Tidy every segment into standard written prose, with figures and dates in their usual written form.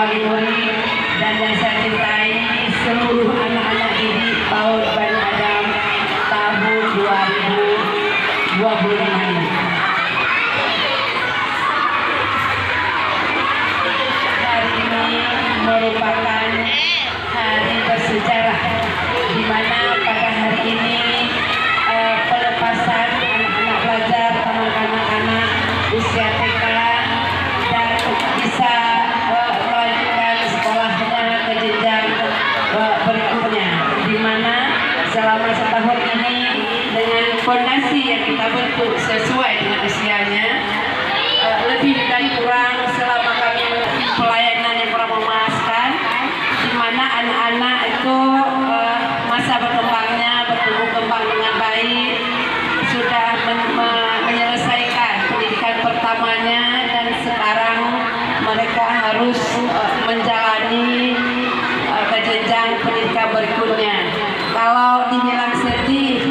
wali-murid dan yang saya cintai seluruh anak-anak didik PAUD Bani Adam tahun 2025 ini. Hari ini merupakan hari bersejarah di mana pada hari ini pelepasan anak-anak pelajar taman kanak-kanak usia TK dan bisa melanjutkan sekolahnya ke jenjang berikutnya, di mana selama setahun ini dengan fondasi yang kita bentuk sesuai dengan usianya, lebih dan kurang selama kami pelayanan yang kurang memuaskan, di mana anak-anak itu masa berkembangnya bertumbuh kembang dengan baik, sudah menyelesaikan pendidikan pertamanya dan sekarang mereka harus menjalani ke jenjang pendidikan berikutnya. Kalau dibilang sedih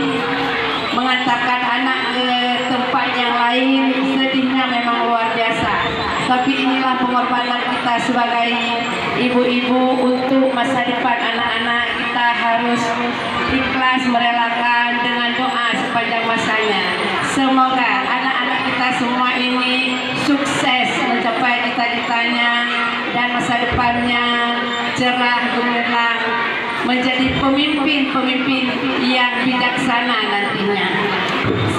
mengantarkan anak ke tempat yang lain, sedihnya memang luar biasa. Tapi inilah pengorbanan kita sebagai ibu-ibu untuk masa depan anak-anak. Kita harus ikhlas merelakan dengan doa sepanjang masanya. Semoga anak-anak kita semua ini sukses mencapai cita-citanya dan masa depannya cerah gemilang, menjadi pemimpin-pemimpin yang bijaksana nantinya.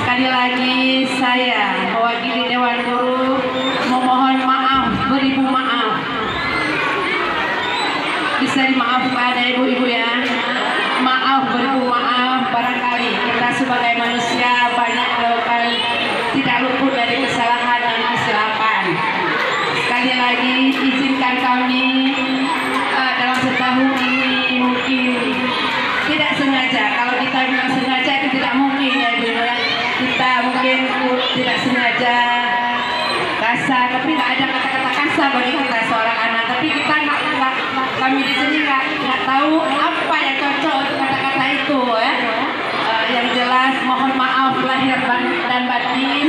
Sekali lagi saya mewakili Dewan Guru memohon maaf, beribu maaf. Bisa dimaafkan ada ibu-ibu ya. Maaf, beribu maaf, barangkali kita sebagai manusia banyak melakukan tidak luput dari kesalahan dan kesilapan. Sekali lagi izinkan kami dalam setahun ini mungkin tidak sengaja. Kalau kita bilang sengaja itu tidak mungkin ya ibu ya. Kita mungkin tidak sengaja kasar, tapi nggak ada kata-kata kasar bagi kita seorang anak. Tapi kita kami di sini nggak tahu apa yang cocok untuk kata-kata itu ya. Yang jelas mohon maaf lahir dan batin.